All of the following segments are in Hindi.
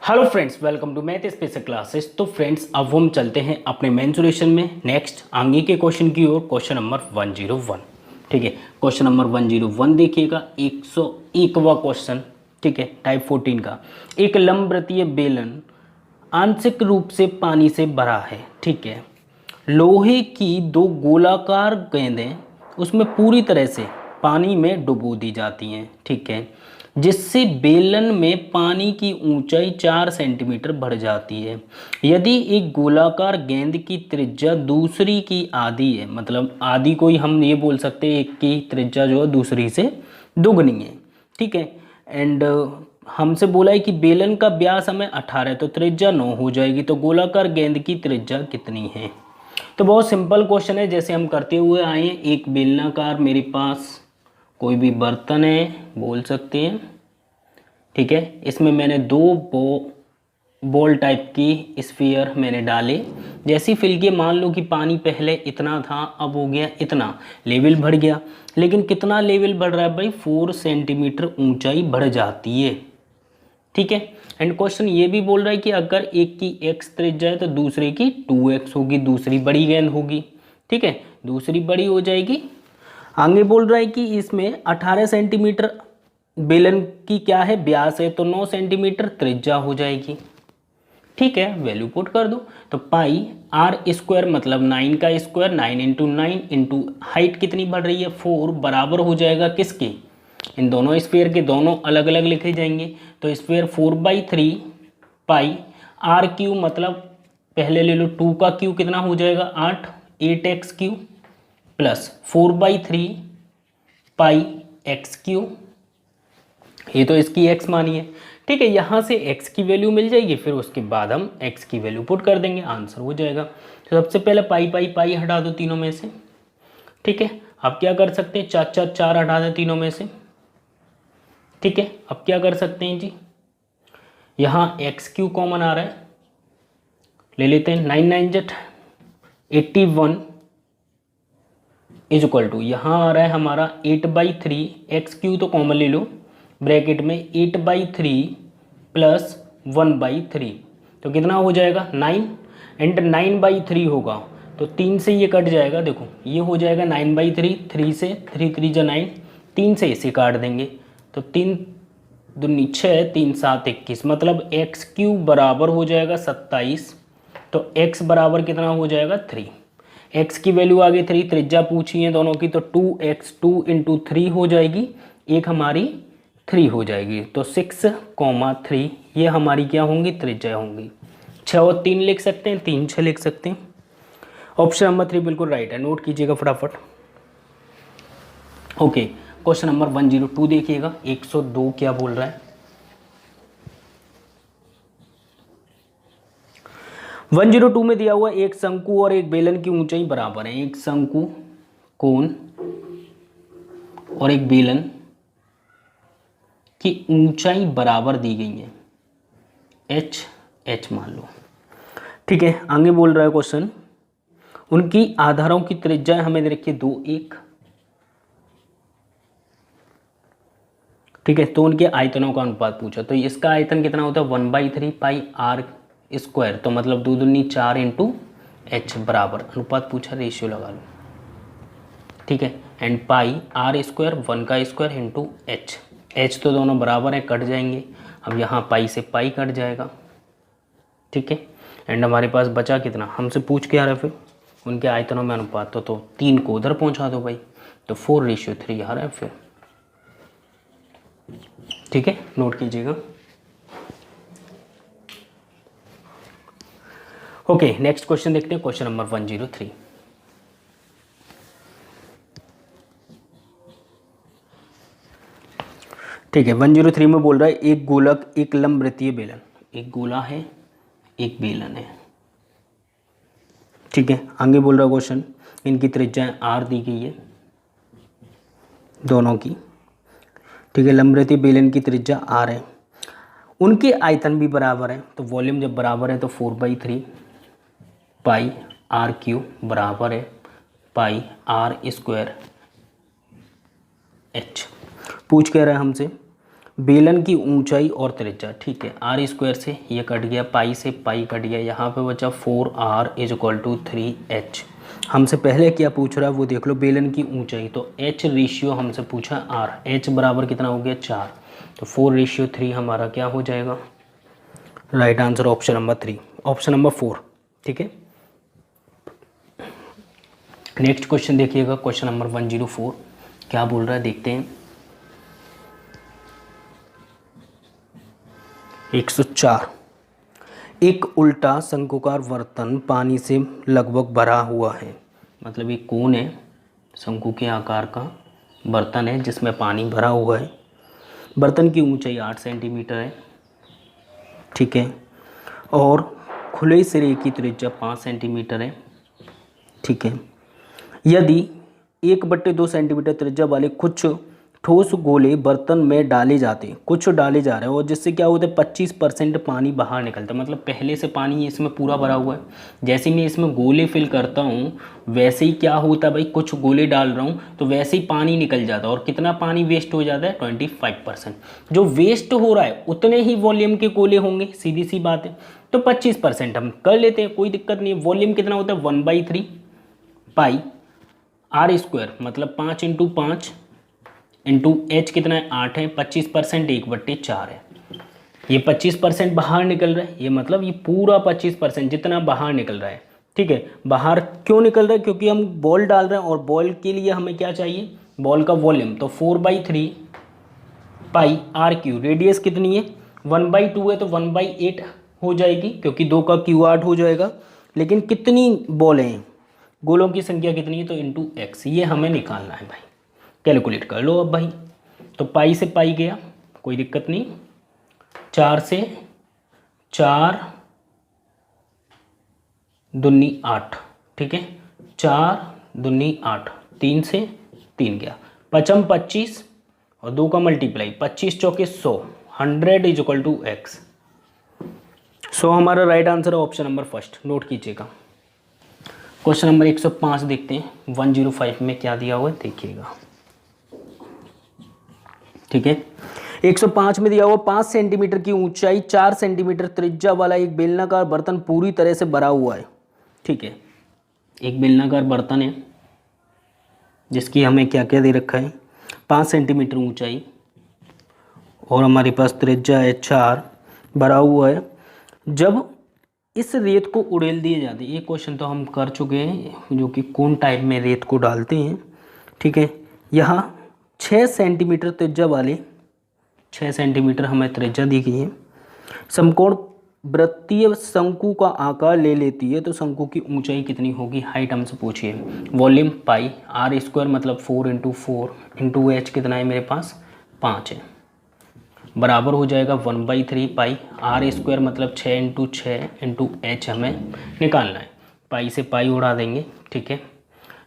Hello friends, welcome to math special classes. तो फ्रेंड्स, अब हम चलते हैं अपने मेन सॉल्यूशन में नेक्स्ट आगे के क्वेश्चन की ओर। Question number 101। ठीक है, क्वेश्चन नंबर 101 देखिएगा, 101वां क्वेश्चन। ठीक है, टाइप 14 का। एक लंबवृत्तीय बेलन आंशिक रूप से पानी से भरा है। ठीक है, लोहे की दो गोलाकार गेंदें उसमें पूरी तरह से पानी में डुबो दी जाती हैं। ठीक है, जिससे बेलन में पानी की ऊंचाई 4 सेंटीमीटर बढ़ जाती है। यदि एक गोलाकार गेंद की त्रिज्या दूसरी की आधी है, मतलब आधी को ही हम ये बोल सकते हैं, एक की त्रिज्या जो है दूसरी से दुगनी है। ठीक है, एंड हमसे बोला है कि बेलन का व्यास हमें 18 है, तो त्रिज्या 9 हो जाएगी। तो गोलाकार गेंद की त्रिज्या कितनी है? तो बहुत सिंपल क्वेश्चन है, जैसे हम करते हुए आए हैं। एक बेलनाकार मेरे पास कोई भी बर्तन है बोल सकते हैं। ठीक है, इसमें मैंने दो बॉल टाइप की स्फीयर मैंने डाले। जैसी फिल किए, मान लो कि पानी पहले इतना था, अब हो गया इतना, लेवल बढ़ गया। लेकिन कितना लेवल बढ़ रहा है भाई? 4 सेंटीमीटर ऊंचाई बढ़ जाती है। ठीक है, एंड क्वेश्चन ये भी बोल रहा है कि अगर एक की x त्रिज्या है तो दूसरे की 2x होगी, दूसरी बड़ी गेंद होगी। ठीक है, दूसरी बड़ी हो जाएगी। आगे बोल रहा है कि इसमें 18 सेंटीमीटर बेलन की क्या है, व्यास है, तो 9 सेंटीमीटर त्रिज्या हो जाएगी। ठीक है, वैल्यू पुट कर दो। तो पाई आर स्क्वायर मतलब 9 का स्क्वायर, 9 इंटू 9 इंटू हाइट कितनी बढ़ रही है 4, बराबर हो जाएगा किसके? इन दोनों स्फीयर के दोनों अलग अलग लिखे जाएंगे। तो स्फीयर 4/3 पाई आर क्यू, मतलब पहले ले लो 2 का क्यू कितना हो जाएगा 8, 8x क्यू प्लस 4/3 पाई एक्स क्यू। ये तो इसकी x मानी है। ठीक है, यहाँ से x की वैल्यू मिल जाएगी, फिर उसके बाद हम x की वैल्यू पुट कर देंगे, आंसर हो जाएगा। तो सबसे पहले पाई पाई पाई हटा दो तीनों में से। ठीक है, अब क्या कर सकते हैं, 4 4 4 हटा दें तीनों में से। ठीक है, अब क्या कर सकते हैं जी, यहाँ एक्स क्यू कॉमन आ रहा है, ले लेते हैं। 9 9 जट 81 इज इक्वल टू, यहाँ आ रहा है हमारा 8/3, एक्स क्यू तो कॉमन ले लो, ब्रैकेट में 8/3 प्लस 1/3, तो कितना हो जाएगा 9, एंड 9/3 होगा तो 3 से ये कट जाएगा। देखो ये हो जाएगा 9/3, 3 से 3 3 जा 9, 3 से इसे काट देंगे तो 3 दूनी 6, 3 7 21, मतलब एक्स क्यू बराबर हो जाएगा 27। तो एक्स बराबर कितना हो जाएगा 3। एक्स की वैल्यू आ गई 3, त्रिज्या पूछी है दोनों की, तो 2x 2 इंटू 3 हो जाएगी, एक हमारी 3 हो जाएगी। तो 6,3 ये हमारी क्या होंगी, त्रिज्या होंगी। 6 और 3 लिख सकते हैं, 3 6 लिख सकते हैं। ऑप्शन नंबर 3 बिल्कुल राइट है, नोट कीजिएगा फटाफट। ओके, क्वेश्चन नंबर 102 देखिएगा, 102 क्या बोल रहा है। 102 में दिया हुआ एक शंकु और एक बेलन की ऊंचाई बराबर है। एक शंकु कोण और एक बेलन की ऊंचाई बराबर दी गई है, h मान लो। ठीक है, आगे बोल रहा है क्वेश्चन, उनकी आधारों की त्रिज्या हमें दे रखी है 2 1। ठीक है, तो उनके आयतनों का अनुपात पूछा, तो इसका आयतन कितना होता है 1/3 पाई आर स्क्वायर, तो मतलब 2 दूनी 4 इंटू एच बराबर, अनुपात पूछा, रेशियो लगा लो। ठीक है, एंड पाई आर स्क्वायर 1 का स्क्वायर इंटू एच, एच तो दोनों बराबर है, कट जाएंगे। अब यहाँ पाई से पाई कट जाएगा। ठीक है, एंड हमारे पास बचा कितना, हमसे पूछ के आ रहा है फिर उनके आयतनों में अनुपात, तो 3 को उधर पहुँचा दो भाई, तो 4:3 आ रहा है फिर। ठीक है, नोट कीजिएगा। ओके, नेक्स्ट क्वेश्चन देखते हैं, क्वेश्चन नंबर 103। ठीक है, 103 में बोल रहा है एक गोलक एक लंबवृत्तीय बेलन, एक गोला है एक बेलन है। ठीक है, आगे बोल रहा है क्वेश्चन, इनकी त्रिज्या आर दी गई है दोनों की। ठीक है, लंबवृत्तीय बेलन की त्रिज्या आर है, उनके आयतन भी बराबर है, तो वॉल्यूम जब बराबर है तो 4/3 पाई आर क्यू बराबर है पाई आर स्क्वायर एच। पूछ कह रहा है हमसे बेलन की ऊंचाई और त्रिज्या, ठीक है, आर स्क्वायर से ये कट गया, पाई से पाई कट गया, यहाँ पे बचा 4r is equal to 3h। हमसे पहले क्या पूछ रहा है वो देख लो, बेलन की ऊंचाई, तो h रेशियो हमसे पूछा r, h बराबर कितना हो गया 4, तो 4:3 हमारा क्या हो जाएगा, right answer option number 3, option number 4, ठीक है। नेक्स्ट क्वेश्चन देखिएगा, क्वेश्चन नंबर 104 क्या बोल रहा है देखते हैं। 104, एक उल्टा शंकुकार बर्तन पानी से लगभग भरा हुआ है, मतलब एक कोन है, शंकु के आकार का बर्तन है जिसमें पानी भरा हुआ है, बर्तन की ऊंचाई 8 सेंटीमीटर है, ठीक है, और खुले सिरे की त्रिज्या 5 सेंटीमीटर है, ठीक है। यदि 1/2 सेंटीमीटर त्रिज्या वाले कुछ ठोस गोले बर्तन में डाले जाते, कुछ डाले जा रहे हैं, और जिससे क्या होता है 25% पानी बाहर निकलता है, मतलब पहले से पानी इसमें पूरा भरा हुआ है, जैसे मैं इसमें गोले फिल करता हूँ वैसे ही क्या होता है भाई, कुछ गोले डाल रहा हूँ तो वैसे ही पानी निकल जाता है, और कितना पानी वेस्ट हो जाता है 25%। जो वेस्ट हो रहा है उतने ही वॉल्यूम के गोले होंगे, सीधी सी बात है, तो 25% हम कर लेते हैं, कोई दिक्कत नहीं है। वॉल्यूम कितना होता है 1/3 पाई आर स्क्वायर, मतलब 5 × 5 इंटू एच कितना है 8 है, 25% 1/4 है, ये 25% बाहर निकल रहा है, ये मतलब ये पूरा 25% जितना बाहर निकल रहा है, ठीक है। बाहर क्यों निकल रहा है, क्योंकि हम बॉल डाल रहे हैं, और बॉल के लिए हमें क्या चाहिए, बॉल का वॉल्यूम, तो 4/3 पाई आर क्यू, रेडियस कितनी है 1/2 है, तो 1/8 हो जाएगी, क्योंकि 2 का क्यू 8 हो जाएगा, लेकिन कितनी बॉल हैं, गोलों की संख्या कितनी है, तो इंटू एक्स, ये हमें निकालना है भाई, कैलकुलेट कर लो अब भाई। तो पाई से पाई गया, कोई दिक्कत नहीं, 4 से 4 दूनी 8, ठीक है, 4 दूनी 8, 3 से 3 गया, 5 25 और 2 का मल्टीप्लाई, 25 चौके 100, 100 इज इक्वल टू एक्स। सो हमारा राइट आंसर है ऑप्शन नंबर फर्स्ट, नोट कीजिएगा। क्वेश्चन नंबर 105 देखते हैं, 105 में क्या दिया हुआ है देखिएगा, ठीक है। 105 में दिया हुआ 5 सेंटीमीटर की ऊंचाई, 4 सेंटीमीटर त्रिज्या वाला एक बेलनाकार बर्तन पूरी तरह से भरा हुआ है, ठीक है। एक बेलनाकार बर्तन है जिसकी हमें क्या क्या दे रखा है, 5 सेंटीमीटर ऊंचाई, और हमारे पास त्रिज्या है 4, भरा हुआ है। जब इस रेत को उड़ेल दिए जाते हैं, ये क्वेश्चन तो हम कर चुके हैं, जो कि कौन टाइप में रेत को डालते हैं, ठीक है। यहाँ 6 सेंटीमीटर त्रिज्या वाले, 6 सेंटीमीटर हमें त्रिज्या दी गई है, समकोण वृत्तीय शंकु का आकार ले लेती है, तो शंकु की ऊंचाई कितनी होगी, हाइट हमसे पूछिए। वॉल्यूम पाई आर स्क्वायर, मतलब 4 × 4 इंटू एच कितना है मेरे पास 5 है, बराबर हो जाएगा 1/3 पाई आर स्क्वायर, मतलब 6 × 6 इंटू एच हमें निकालना है, पाई से पाई उड़ा देंगे, ठीक है।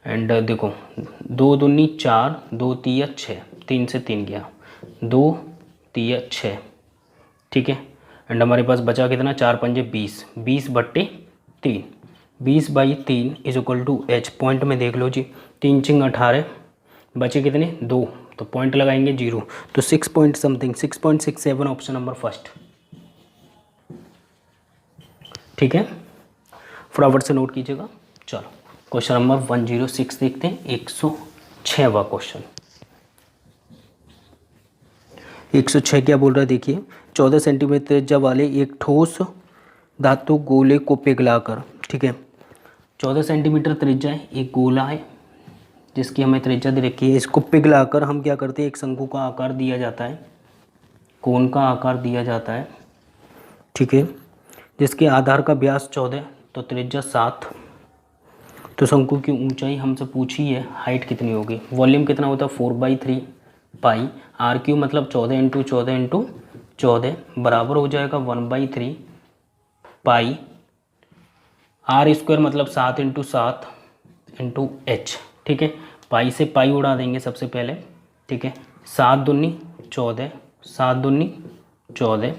एंड देखो 2 दूनी 4, 2 तिया 6, 3 से 3 गया, 2 तिया 6, ठीक है। एंड हमारे पास बचा कितना, 4 पंजे 20, 20/3, 20/3 is equal to H. Point में देख लो जी, 3 × 18, बचे कितने 2, तो पॉइंट लगाएंगे 0, तो 6 point something, 6.67 option number first, ठीक है। फटाफट से नोट कीजिएगा। चलो क्वेश्चन नंबर 106 देखते हैं, 106वां क्वेश्चन। 106 क्या बोल रहा है देखिए, 14 सेंटीमीटर त्रिज्या वाले एक ठोस धातु गोले को पिघलाकर, ठीक है, 14 सेंटीमीटर त्रिज्या है, एक गोला है जिसकी हमें त्रिज्या दे रखी है, इसको पिघलाकर हम क्या करते हैं, एक शंकु का आकार दिया जाता है, कोन का आकार दिया जाता है, ठीक है, जिसके आधार का व्यास 14, तो त्रिज्या 7, तो शंकु की ऊंचाई हमसे पूछी है, हाइट कितनी होगी, वॉल्यूम कितना होता है 4/3 पाई आर क्यू, मतलब 14 × 14 × 14, बराबर हो जाएगा 1/3 पाई आर स्क्वायर, मतलब 7 × 7 इंटू एच, ठीक है। पाई से पाई उड़ा देंगे सबसे पहले, ठीक है, 7 दूनी 14, 7 दूनी 14,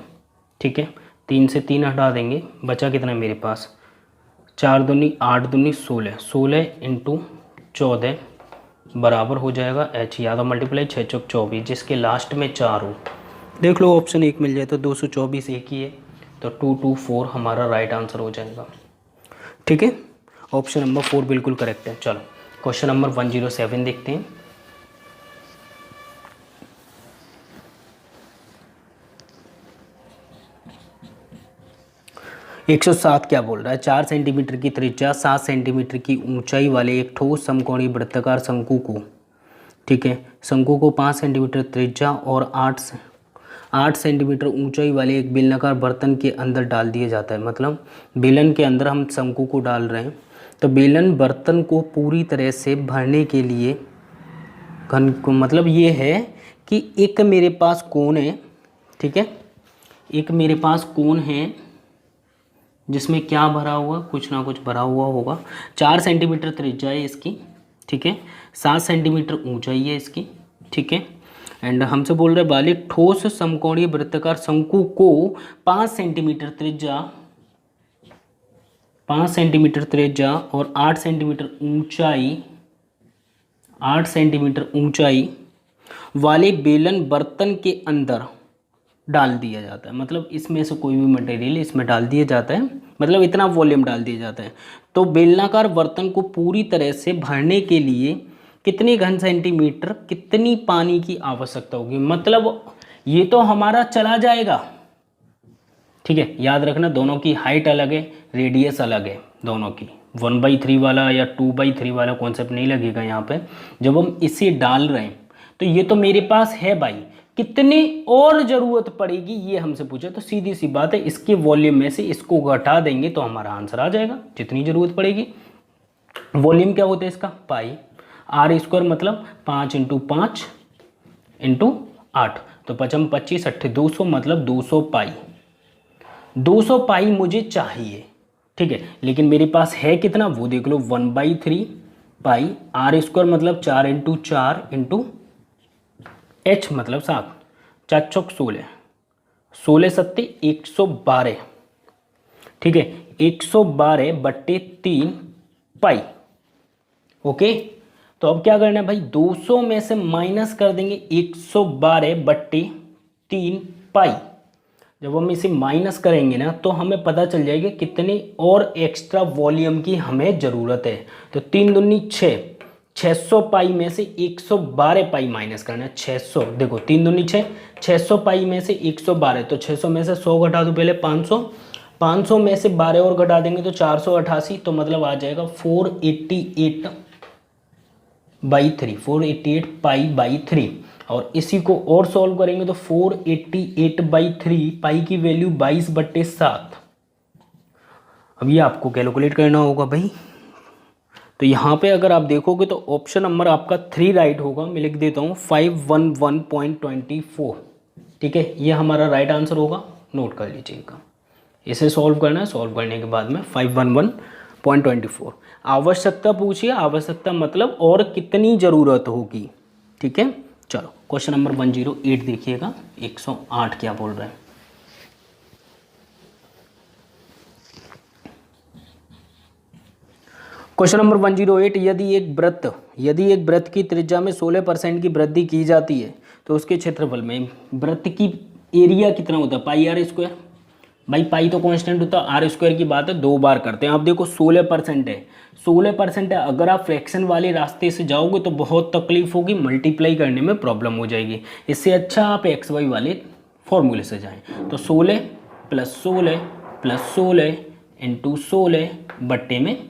ठीक है, 3 से 3 हटा देंगे, बचा कितना है मेरे पास, 4 दूनी 8 दूनी 16, 16 × 14 बराबर हो जाएगा एच, या तो मल्टीप्लाई 6 × 24, जिसके लास्ट में 4 हो, देख लो ऑप्शन 1 मिल जाए तो 224 एक ही है, तो 224 हमारा राइट आंसर हो जाएगा। ठीक है, ऑप्शन नंबर 4 बिल्कुल करेक्ट है। चलो क्वेश्चन नंबर 107 देखते हैं। एक 107 क्या बोल रहा है, 4 सेंटीमीटर की त्रिज्या 7 सेंटीमीटर की ऊंचाई वाले एक ठोस समकोणीय वृत्ताकार शंकु को, ठीक है, शंकु को 5 सेंटीमीटर त्रिज्या और 8 सेंटीमीटर ऊंचाई वाले एक बेलनाकार बर्तन के अंदर डाल दिया जाता है। मतलब बेलन के अंदर हम शंकु को डाल रहे हैं, तो बेलन बर्तन को पूरी तरह से भरने के लिए घन को, मतलब ये है कि एक मेरे पास कोन है, ठीक है, एक मेरे पास कोन है जिसमें क्या भरा हुआ, कुछ ना कुछ भरा हुआ होगा। 4 सेंटीमीटर त्रिज्या है इसकी, ठीक है, 7 सेंटीमीटर ऊंचाई है इसकी, ठीक है, एंड हमसे बोल रहे वाले ठोस समकोणीय वृत्ताकार शंकु को 5 सेंटीमीटर त्रिज्या, 5 सेंटीमीटर त्रिज्या और 8 सेंटीमीटर ऊंचाई, 8 सेंटीमीटर ऊंचाई वाले बेलन बर्तन के अंदर डाल दिया जाता है। मतलब इसमें से कोई भी मटेरियल इसमें डाल दिया जाता है, मतलब इतना वॉल्यूम डाल दिया जाता है। तो बेलनाकार बर्तन को पूरी तरह से भरने के लिए कितनी घन सेंटीमीटर, कितनी पानी की आवश्यकता होगी। मतलब ये तो हमारा चला जाएगा, ठीक है, याद रखना दोनों की हाइट अलग है, रेडियस अलग है दोनों की। 1/3 वाला या 2/3 वाला कॉन्सेप्ट नहीं लगेगा यहाँ पे। जब हम इसे डाल रहे हैं तो ये तो मेरे पास है भाई, कितनी और ज़रूरत पड़ेगी ये हमसे पूछे, तो सीधी सी बात है इसके वॉल्यूम में से इसको घटा देंगे तो हमारा आंसर आ जाएगा, जितनी ज़रूरत पड़ेगी। वॉल्यूम क्या होता है इसका, पाई। r² मतलब 5 × 5 × 8, तो 5 25 8 200, मतलब 200 पाई। 200 पाई मुझे चाहिए, ठीक है, लेकिन मेरे पास है कितना वो देख लो, 1/3 पाई। r² मतलब 4 × 4 × h मतलब 7, 4 चौक 16, 16 सत्ते 112, ठीक है, 112/3 पाई। ओके, तो अब क्या करना है भाई, 200 में से माइनस कर देंगे 112/3 पाई। जब हम इसे माइनस करेंगे ना तो हमें पता चल जाएगा कितनी और एक्स्ट्रा वॉल्यूम की हमें ज़रूरत है। तो 3 दूनी 6, 600 पाई में से 112 पाई माइनस करना है। 600, देखो 3 दूनी 6, 600 पाई में से 112, तो 600 में से 100 घटा दो पहले, 500, 500 में से 12 और घटा देंगे तो 488, तो मतलब आ जाएगा 488/3, 488 पाई/3। और इसी को और सॉल्व करेंगे तो 488/3 पाई की वैल्यू 22/7। अब ये आपको कैलकुलेट करना होगा भाई। तो यहाँ पे अगर आप देखोगे तो ऑप्शन नंबर आपका 3 राइट होगा। मैं लिख देता हूँ 511.24, ठीक है, ये हमारा राइट आंसर होगा, नोट कर लीजिएगा। इसे सॉल्व करना है, सॉल्व करने के बाद में 511.24। आवश्यकता पूछिए, आवश्यकता मतलब और कितनी ज़रूरत होगी, ठीक है। चलो क्वेश्चन नंबर 108 देखिएगा, 108 क्या बोल रहे हैं। क्वेश्चन नंबर 108, यदि एक वृत्त की त्रिज्या में 16% की वृद्धि की जाती है तो उसके क्षेत्रफल में वृत्त की एरिया कितना होता है, πr²। भाई पाई तो कांस्टेंट होता है, r² की बात है, 2 बार करते हैं। आप देखो 16% है, 16% है। अगर आप फ्रैक्शन वाले रास्ते से जाओगे तो बहुत तकलीफ होगी, मल्टीप्लाई करने में प्रॉब्लम हो जाएगी। इससे अच्छा आप XY वाले फॉर्मूले से जाएं। तो 16 + 16 + 16 × 16 बट्टे में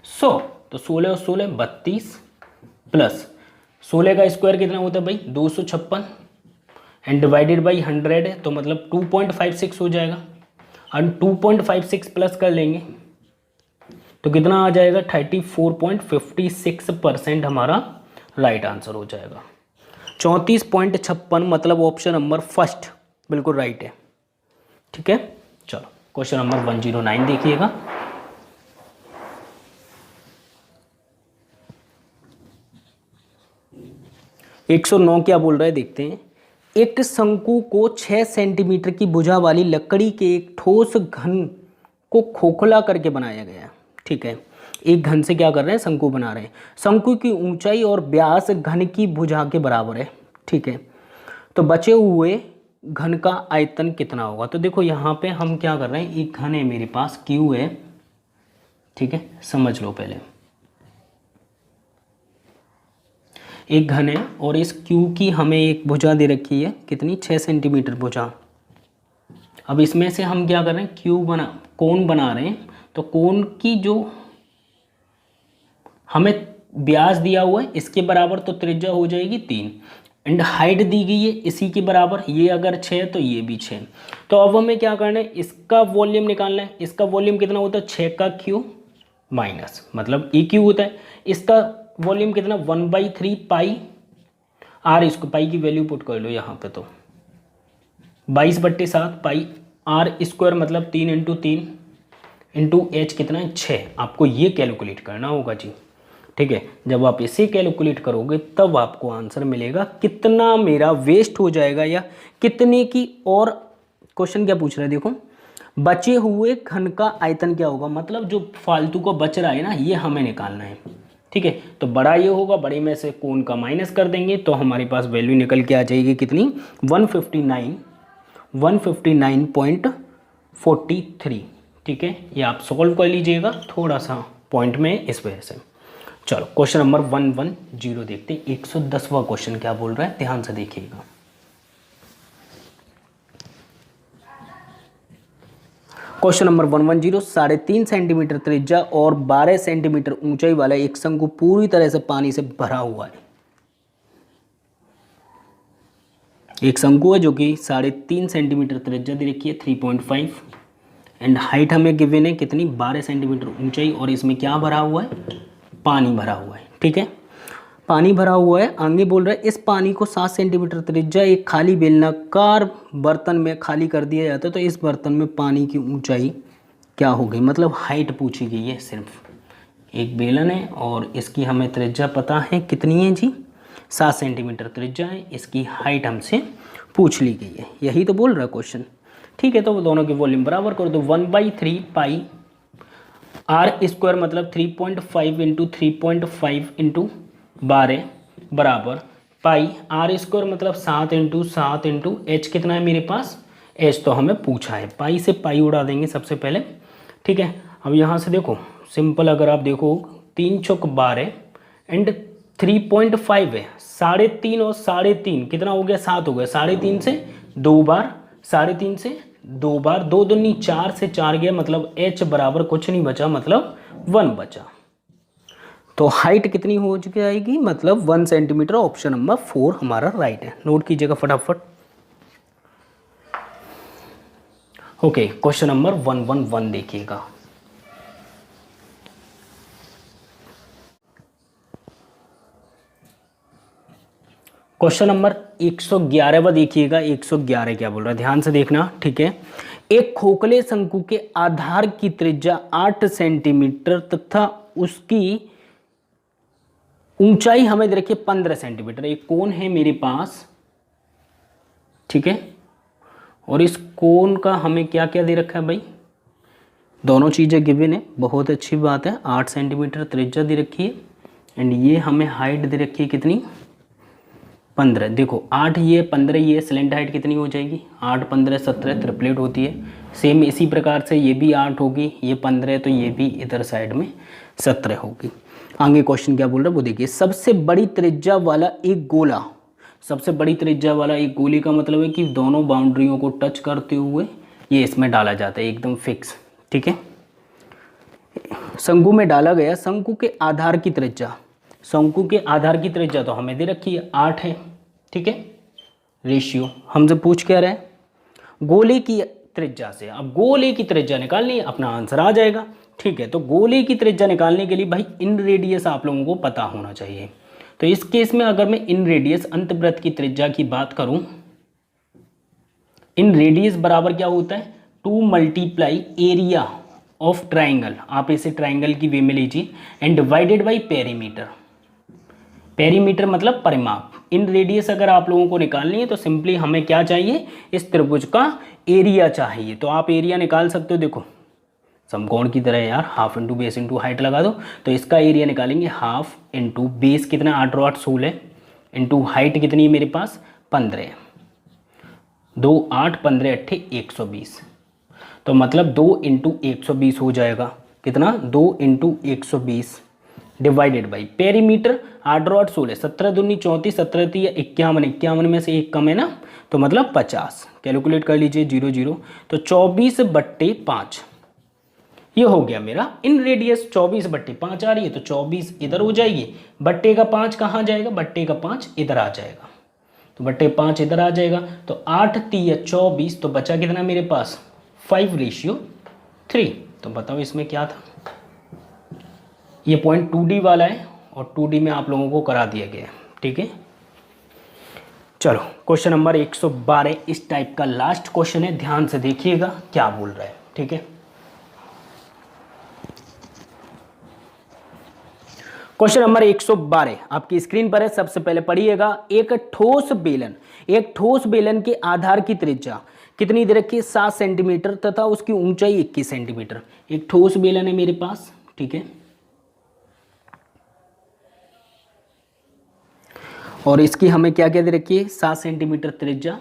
100, तो 16 और 16 32, प्लस 16 का स्क्वायर कितना होता है भाई, 256, एंड डिवाइडेड बाई 100 है, तो मतलब 2.56 हो जाएगा। और 2.56 प्लस कर लेंगे तो कितना आ जाएगा, 34.56% हमारा राइट आंसर हो जाएगा। 34.56 मतलब ऑप्शन नंबर फर्स्ट बिल्कुल राइट है, ठीक है। चलो क्वेश्चन नंबर 109 देखिएगा। एक 109 क्या बोल रहा है देखते हैं। एक शंकु को 6 सेंटीमीटर की भुजा वाली लकड़ी के एक ठोस घन को खोखला करके बनाया गया है, ठीक है। एक घन से क्या कर रहे हैं, शंकु बना रहे हैं। शंकु की ऊंचाई और व्यास घन की भुजा के बराबर है, ठीक है। तो बचे हुए घन का आयतन कितना होगा। तो देखो यहाँ पे हम क्या कर रहे हैं, एक घन है मेरे पास Q है, ठीक है, समझ लो पहले एक घन है और इस Q की हमें एक भुजा दे रखी है कितनी, 6 सेंटीमीटर भुजा। अब इसमें से हम क्या कर रहे हैं, कोण बना रहे हैं। तो कोण की जो हमें व्यास दिया हुआ है इसके बराबर तो त्रिज्या हो जाएगी 3 एंड हाइट दी गई है इसी के बराबर, ये अगर 6 तो ये भी 6। तो अब हमें क्या करना है, इसका वॉल्यूम निकालना है। इसका वॉल्यूम कितना होता है, 6 का क्यू माइनस मतलब ई क्यू होता है। इसका वॉल्यूम कितना, 1/3 पाई आर, इसको पाई की वैल्यू पुट कर लो यहाँ पे, तो 22/7 पाई आर स्क्वायर मतलब 3 × 3 इंटू एच कितना है 6। आपको ये कैलकुलेट करना होगा जी, ठीक है। जब आप इसे कैलकुलेट करोगे तब आपको आंसर मिलेगा कितना मेरा वेस्ट हो जाएगा या कितने की। और क्वेश्चन क्या पूछ रहा है देखो, बचे हुए घन का आयतन क्या होगा, मतलब जो फालतू का बच रहा है ना ये हमें निकालना है, ठीक है। तो बड़ा ये होगा, बड़े में से कोण का माइनस कर देंगे तो हमारे पास वैल्यू निकल के आ जाएगी कितनी, 159.43, ठीक है। ये आप सॉल्व कर लीजिएगा थोड़ा सा पॉइंट में इस वजह से। चलो क्वेश्चन नंबर 110 देखते हैं। 110वां क्वेश्चन क्या बोल रहा है, ध्यान से देखिएगा। क्वेश्चन नंबर 110, 3.5 सेंटीमीटर त्रिज्या और 12 सेंटीमीटर ऊंचाई वाला एक शंकु पूरी तरह से पानी से भरा हुआ है। एक शंकु है जो कि 3.5 सेंटीमीटर त्रिज्या दे रखी है 3.5 एंड हाइट हमें गिवन है कितनी, 12 सेंटीमीटर ऊंचाई, और इसमें क्या भरा हुआ है, पानी भरा हुआ है, ठीक है। पानी भरा हुआ है, आगे बोल रहा है इस पानी को 7 सेंटीमीटर त्रिज्या एक खाली बेलनाकार बर्तन में खाली कर दिया जाता है। तो इस बर्तन में पानी की ऊंचाई क्या होगी, मतलब हाइट पूछी गई है। सिर्फ एक बेलन है और इसकी हमें त्रिज्या पता है कितनी है जी, 7 सेंटीमीटर त्रिज्या है, इसकी हाइट हमसे पूछ ली गई है, यही तो बोल रहा है क्वेश्चन, ठीक है। तो वो दोनों के वॉल्यूम बराबर कर दो, 1/3 पाई आर स्क्वायर मतलब 3.5 × 3.5 × 12 बराबर पाई आर स्क्वायर मतलब 7 × 7 × एच कितना है मेरे पास, एच तो हमें पूछा है, पाई से पाई उड़ा देंगे सबसे पहले, ठीक है। अब यहाँ से देखो सिंपल, अगर आप देखो 3 × 12 एंड 3.5 है, 3.5 और 3.5 कितना हो गया, 7 हो गया, 3.5 से 2 बार, 3.5 से 2 बार, 2 दूनी 4 से 4 गया, मतलब h बराबर कुछ नहीं बचा, मतलब 1 बचा। तो हाइट कितनी हो जाएगी, मतलब 1 सेंटीमीटर। ऑप्शन नंबर 4 हमारा राइट है, नोट कीजिएगा फटाफट। ओके, क्वेश्चन नंबर 111 देखिएगा। क्वेश्चन नंबर 111वां देखिएगा। 111 क्या बोल रहा है, ध्यान से देखना, ठीक है। एक खोखले शंकु के आधार की त्रिज्या 8 सेंटीमीटर तथा उसकी ऊंचाई हमें दे रखी है 15 सेंटीमीटर। एक कोण है मेरे पास, ठीक है, और इस कोण का हमें क्या क्या दे रखा है भाई, दोनों चीज़ें गिवन है, बहुत अच्छी बात है। 8 सेंटीमीटर त्रिज्या दे रखी है एंड ये हमें हाइट दे रखी है कितनी, 15। देखो 8 ये 15 ये, सिलेंडर हाइट कितनी हो जाएगी, 8 15 17, ट्रिपलेट होती है। सेम इसी प्रकार से ये भी 8 होगी, ये 15 तो ये भी इधर साइड में 17 होगी। आगे क्वेश्चन क्या बोल रहा है वो देखिए। सबसे बड़ी त्रिज्या वाला एक गोला, सबसे बड़ी त्रिज्या वाला एक गोले का मतलब है कि दोनों बाउंड्रियों को टच करते हुए ये इसमें डाला जाता है एकदम फिक्स, ठीक है। शंकु में डाला गया, शंकु के आधार की त्रिज्या, शंकु के आधार की त्रिज्या तो हमें दे रखी है 8 है, ठीक है। रेशियो हमसे पूछ क्या रहा है, गोले की त्रिज्या से। अब गोले की त्रिज्या निकालनी है, अपना आंसर आ जाएगा, ठीक है। तो गोले की त्रिज्या निकालने के लिए भाई इन रेडियस आप लोगों को पता होना चाहिए। तो इस केस में अगर मैं इन रेडियस अंतवृत्त की त्रिज्या की बात करूं, इन रेडियस बराबर क्या होता है, 2 × एरिया ऑफ ट्राइंगल, आप इसे ट्राइंगल की वे में लीजिए, and divided by perimeter. Perimeter मतलब परिमाप। इन रेडियस अगर आप लोगों को निकालनी है तो सिंपली हमें क्या चाहिए, इस त्रिभुज का एरिया चाहिए। तो आप एरिया निकाल सकते हो, देखो समकोण की तरह यार, half into base into height लगा दो। तो इसका एरिया निकालेंगे हाफ इंटू बेस कितना, 8 और 8 16 इंटू हाइट कितनी है मेरे पास 15 है। 2 8 15 8 120, तो मतलब 2 इंटू 120 हो जाएगा कितना, 2 इंटू 120 डिवाइडेड बाई पेरीमीटर 8 8 16 17 दूनी 34 17 3 51, 51 में से एक कम है ना, तो मतलब 50। कैलकुलेट कर लीजिए 0 0, तो 24/5 ये हो गया मेरा इन रेडियस। 24/5 आ रही है, तो 24 इधर हो जाएगी, बट्टे का 5 कहाँ जाएगा, बट्टे का 5 इधर आ जाएगा, तो बट्टे 5 इधर आ जाएगा, तो 8 3 24, तो बचा कितना मेरे पास 5:3। तो बताओ इसमें क्या था, ये पॉइंट 2D वाला है और 2D में आप लोगों को करा दिया गया है, ठीक है। चलो क्वेश्चन नंबर 112 इस टाइप का लास्ट क्वेश्चन है, ध्यान से देखिएगा क्या बोल रहा है, ठीक है। क्वेश्चन नंबर 112 आपकी स्क्रीन पर है, सबसे पहले पढ़िएगा। एक ठोस बेलन के आधार की त्रिज्या कितनी दे रखी है, 7 सेंटीमीटर तथा उसकी ऊंचाई 21 सेंटीमीटर। एक ठोस बेलन है मेरे पास, ठीक है, और इसकी हमें क्या क्या दे रखी है, 7 सेंटीमीटर त्रिज्या,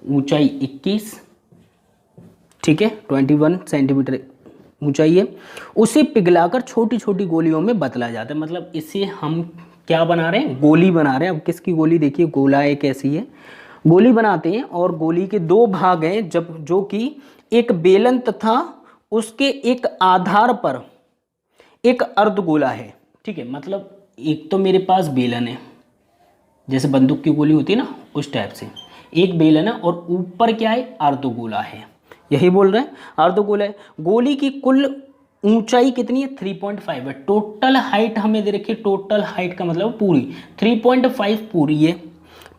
ऊंचाई 21, ठीक है, 21 सेंटीमीटर ऊंचाई है। उसे पिघलाकर छोटी छोटी गोलियों में बदला जाता है, मतलब इसे हम क्या बना रहे हैं, गोली बना रहे हैं। अब किसकी गोली, देखिए गोला एक ऐसी है, गोली बनाते हैं और गोली के 2 भाग हैं, जब जो कि एक बेलन तथा उसके एक आधार पर एक अर्धगोला है, ठीक है। मतलब एक तो मेरे पास बेलन है, जैसे बंदूक की गोली होती है ना उस टाइप से, एक बेलन है और ऊपर क्या है, अर्धगोला है, यही बोल रहे हैं अर्धगोला है। गोली की कुल ऊंचाई कितनी है, 3.5 है। टोटल हाइट हमें दे रखी है, टोटल हाइट का मतलब पूरी 3.5 पूरी है,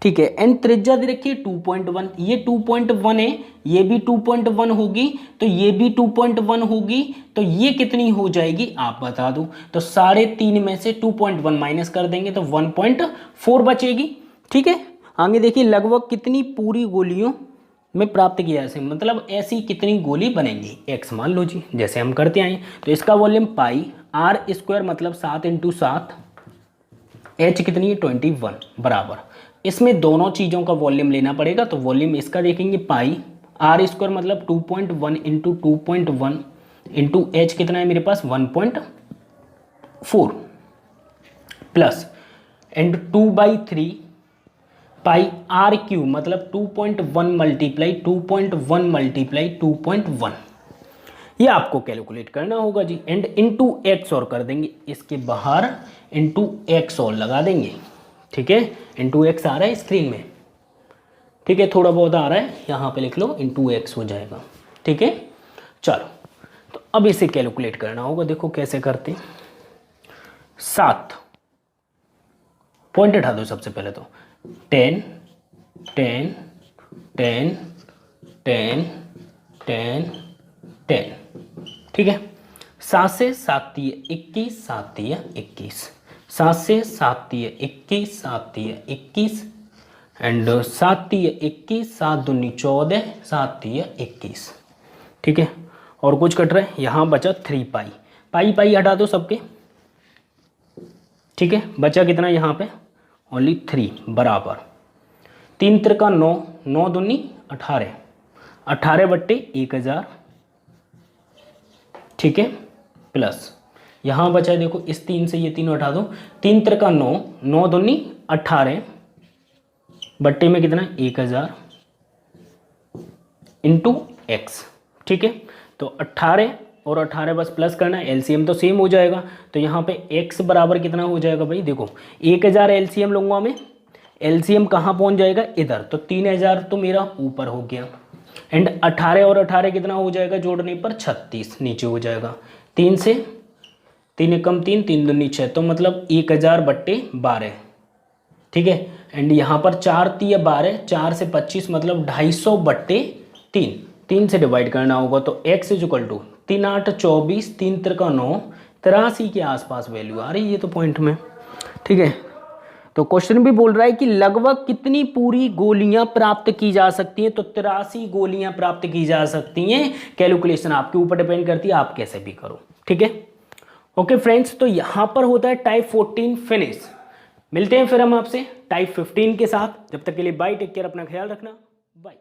ठीक है। एंड त्रिज्या दे रखी है 2.1, ये 2.1 है, ये भी 2.1 होगी, तो ये भी 2.1 होगी, तो ये कितनी हो जाएगी आप बता दो। तो 3.5 में से 2.1 माइनस कर देंगे तो 1.4 बचेगी, ठीक है। आगे देखिए लगभग कितनी पूरी गोलियों में प्राप्त किया है, मतलब ऐसी कितनी गोली बनेंगी, x मान लो जी, जैसे हम करते आए। तो इसका वॉल्यूम पाई r² मतलब 7 × 7, h कितनी है 21 बराबर। इसमें दोनों चीज़ों का वॉल्यूम लेना पड़ेगा, तो वॉल्यूम इसका देखेंगे पाई r² मतलब 2.1 × 2.1 इंटू h कितना है मेरे पास 1.4 प्लस एंड 2/3 पाई r³ मतलब 2.1 मल्टीप्लाई 2.1 ये आपको कैलकुलेट करना होगा जी। एंड इंटू एक्स और कर देंगे, इसके बाहर इंटू एक्स और लगा देंगे, ठीक है। इंटू एक्स आ रहा है स्क्रीन में, ठीक है, थोड़ा बहुत आ रहा है, यहाँ पे लिख लो इंटू एक्स हो जाएगा, ठीक है। चलो तो अब इसे कैलकुलेट करना होगा, देखो कैसे करते। 7 पॉइंट उठा दो सबसे पहले, तो 10 10 10 10 10 10, ठीक है। 7 से 7 21, 7 21, 7 से 7 21, 7 21 एंड 7 21, 7 दूनी 14, 7 21, ठीक है। और कुछ कट रहा है, यहाँ बचा 3 पाई, पाई पाई हटा दो सबके, ठीक है। बचा कितना यहाँ पे ओनली 3 बराबर 3 त्रिका 9, 9 दूनी 18, 18/1000, ठीक है, प्लस यहाँ बचा देखो इस 3 से ये 3 हटा दो, 3 त्रिका 9, 9 दूनी 18 बट्टे में कितना 1000 इंटू एक्स, ठीक है। तो 18 और 18 बस प्लस करना है, एलसीएम तो सेम हो जाएगा, तो यहाँ पे x बराबर कितना हो जाएगा भाई, देखो 1000 एलसीएम लूँगा मैं, एलसीएम कहाँ पहुँच जाएगा इधर, तो 3000 तो मेरा ऊपर हो गया। एंड 18 और 18 कितना हो जाएगा जोड़ने पर 36 नीचे हो जाएगा, 3 से 3 कम 3, 3 दूनी 6, तो मतलब 1000/12, ठीक है। एंड यहाँ पर 4 3 12, 4 से 25 मतलब 250/3, 3 से डिवाइड करना होगा, तो x = 3 8 24, 3 त्रिका 9, 83 के आसपास वैल्यू आ रही है तो पॉइंट में, ठीक है। तो क्वेश्चन भी बोल रहा है कि लगभग कितनी पूरी गोलियां प्राप्त की जा सकती हैं, तो 83 गोलियां प्राप्त की जा सकती हैं। कैलकुलेशन आपके ऊपर डिपेंड करती है, आप कैसे भी करो, ठीक है। ओके फ्रेंड्स, तो यहां पर होता है टाइप 14 फिनिश। मिलते हैं फिर हम आपसे टाइप 15 के साथ, जब तक के लिए बाय, टेक केयर, अपना ख्याल रखना, बाय।